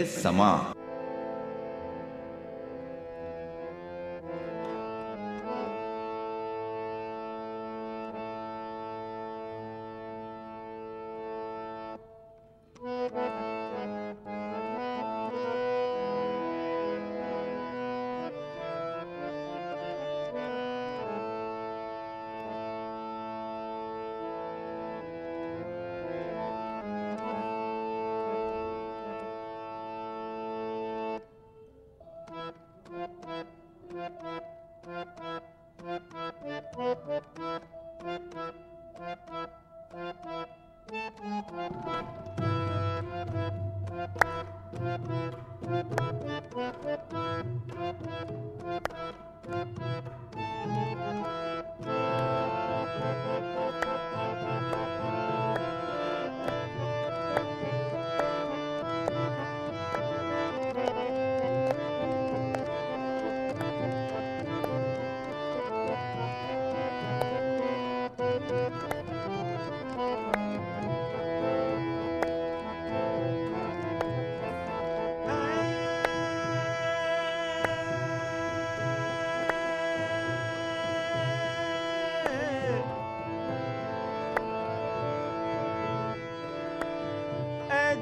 समा।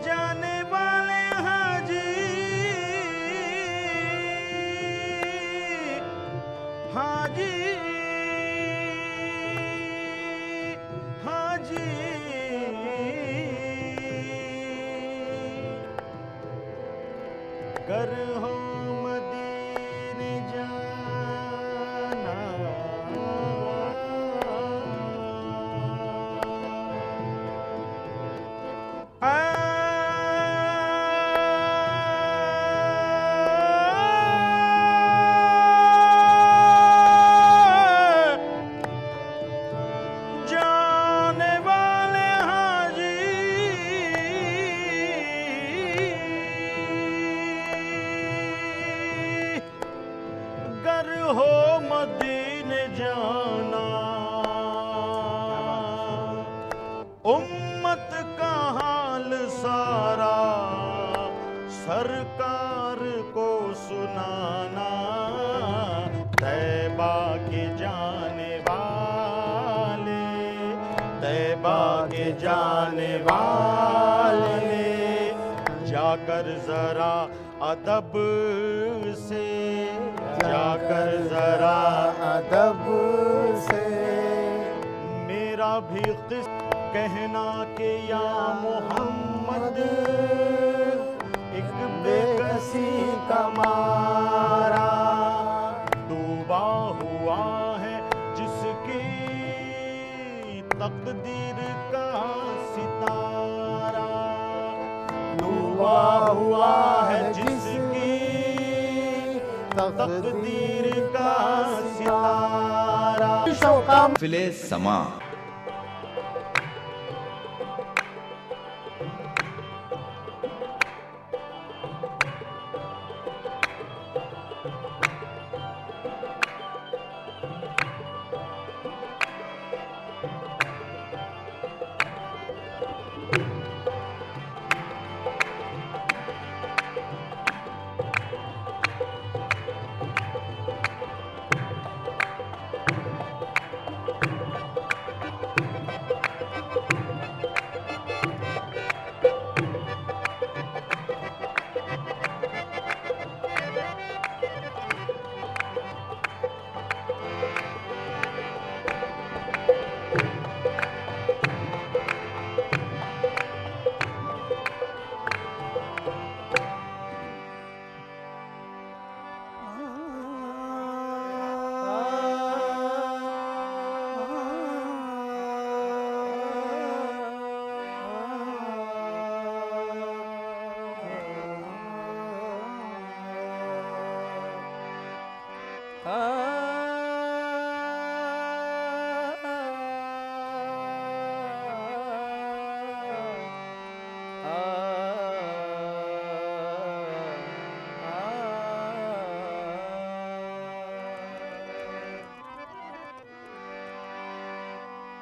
जाने वाले हाजी हाजी हाजी कर हो मदीने जाना जाने वाले हाजी गर हो मदीने जाना उम्मत का हाल सारा सरकार को सुनाना तैबा के जाने वाले तैबा के जाने वाले जाकर जरा अदब से जाकर जरा अदब से मेरा भी किस्सा कहना के या मोहम्मद एक बेकसी का मारा डूबा हुआ है जिसकी तकदीर का सितारा डूबा हुआ है जिसकी तकदीर का सितारा फिले समा।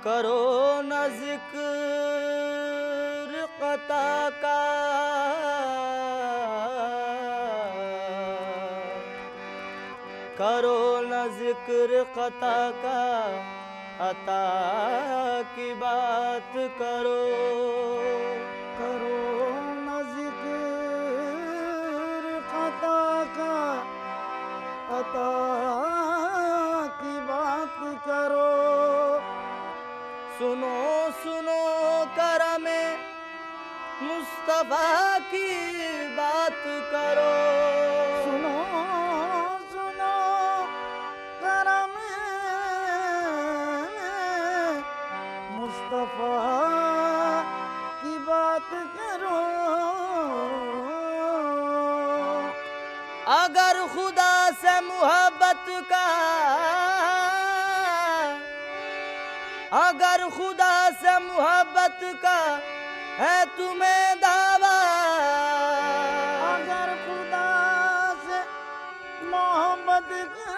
करो न जिक्र कता का करो न जिक्र कता का, अता की बात करो। करो न जिक्र खता का, अता की बात करो। सुनो सुनो करमे मुस्तफा की बात करो। सुनो सुनो करम मुस्तफा की बात करो। अगर खुदा से मोहब्बत का, अगर खुदा से मोहब्बत का है तुम्हें दावा, अगर खुदा से मोहब्बत का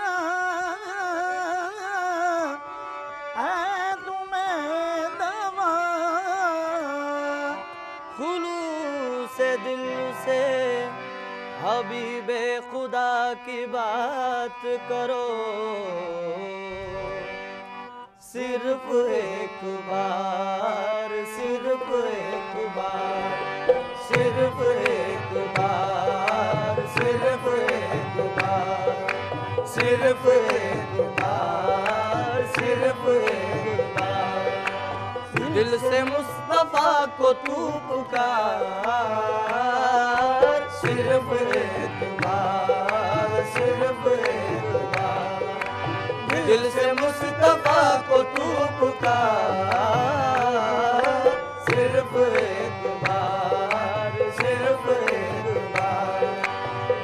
है तुम्हें दावा, खुलूस दिल से हबीबे खुदा की बात करो। सिर्फ एक बार, सिर्फ एक बार, सिर्फ एक बार, सिर्फ एक बार, सिर्फ एक बार, सिर्फ एक बार। दिल से मुस्तफा को तू पुकार। सिर्फ एक बार, सिर्फ एक बार। दिल से मुस्तफा को तू पुकार। सिर्फ एक बार, सिर्फ एक बार।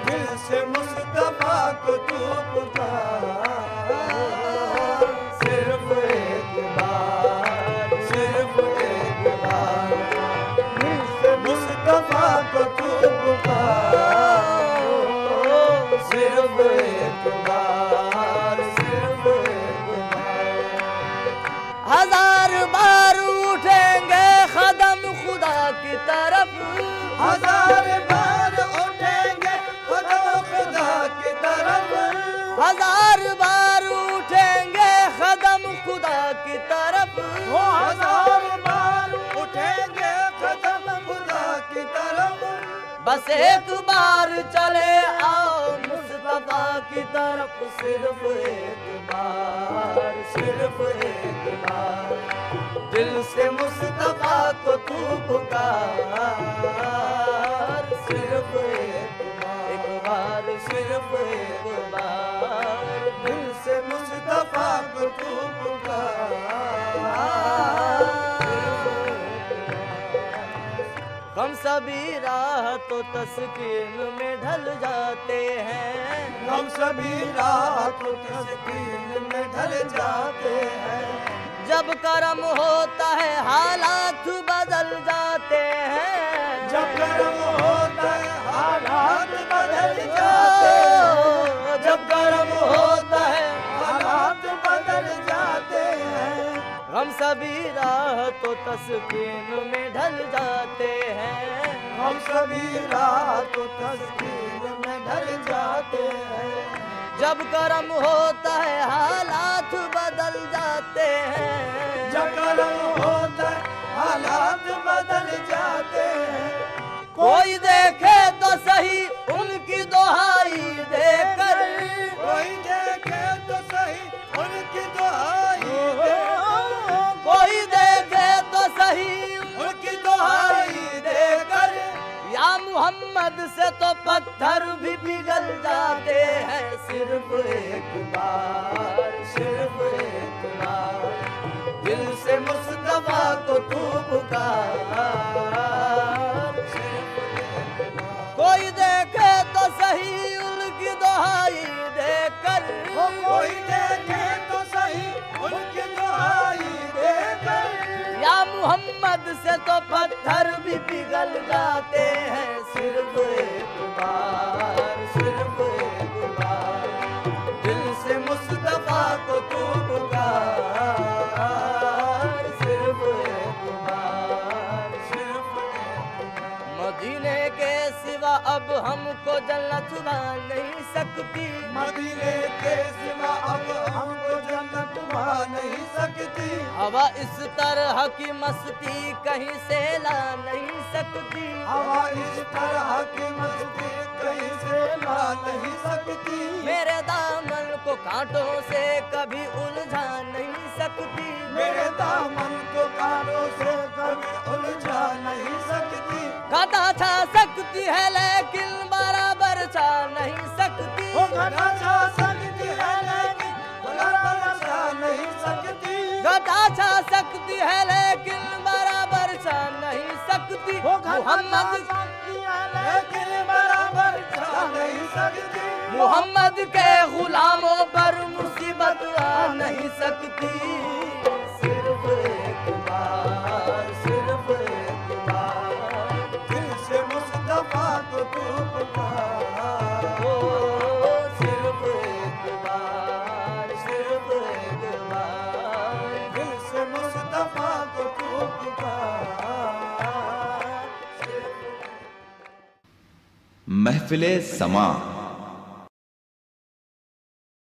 दिल से मुस्तफा को तू पुकार। सिर्फ एक बार, सिर्फ एक बार। दिल से मुस्तफा को तू पुकार। सिर्फ एक बार, सिर्फ एक बार। हजार बार उठेंगे कदम खुदा की तरफ, हजार बार उठेंगे कदम खुदा की तरफ। हजार बार उठेंगे कदम खुदा की तरफ। वो हजार बार उठेंगे कदम खुदा की तरफ। बस एक बार चले आओ मुस्तफा की तरफ। सिर्फ एक बार, सिर्फ एक बार। दिल से मुस्तफा को तू पुकार। सिर्फ एक बार, सिर्फ एक बार। दिल से मुस्तफा को तू पुकार। हम सभी राह तो तस्कीन में ढल जाते हैं। हम सभी रात तस्कीन में ढल जाते हैं। जब करम होता है हालात बदल जाते हैं। जब कर्म होता है हालात बदल जाते हैं। जब करम होता है हालात बदल जाते हैं। हम सभी राह तो तस्कीन में ढल जाते हैं। हम सभी रात तस्कीन में ढल जाते हैं। जब करम होता है हालात बदल जाते हैं। जब कर्म होता है हालात बदल जाते हैं। कोई देखे तो सही उनकी दुहाई देकर। कोई देखे तो सही उनकी दुहाई देकर। कोई देखे तो सही उनकी दुहाई देकर। या मोहम्मद से तो पत्थर भी पिघल जाते हैं। सिर्फ एक बार, सिर्फ एक बार। दिल से मुस्तफा को तू पुकार। सिर्फ एक बार। कोई देखे तो सही उनकी दुहाई देकर। कोई देखे तो सही उनकी दुहाई देकर। या मोहम्मद से तो पत्थर भी पिघल जाते हैं। सिर्फ एक बार, सिर्फ एक बार। दिल से मुस्तफा को तू पुकार। सिर्फ एक बार, सिर्फ एक बार। मदीने के सिवा अब हमको जन्नत छुपा नहीं सकती। मदीने के सिवा अब हमको जन्नत पा नहीं सकती। हवा इस तरह की मस्ती कहीं से ला नहीं सकती। हवा इस तरह की मस्ती कहीं से ला नहीं सकती। मेरे दामन को कांटों से कभी उलझा नहीं सकती। मेरे दामन को कांटों से कभी उलझा नहीं सकती। घटा छा सकती है लेकिन बराबर छा नहीं सकती। वो घटा छा सकती है लेकिन बराबर छा नहीं सकती। घटा छा सकती है लेकिन बराबर छा नहीं सकती। वो घटा छा मोहम्मद सकती है लेकिन बराबर छा नहीं सकती। मोहम्मद के गुलामों पर मुसीबत आ नहीं सकती। सिर्फ एक बार, सिर्फ एक बार दिल से मुस्तफा को तू पुकार। ओ, सिर्फ एक बार, सिर्फ एक बार दिल से मुस्तफा को तू पुकार। महफिले समा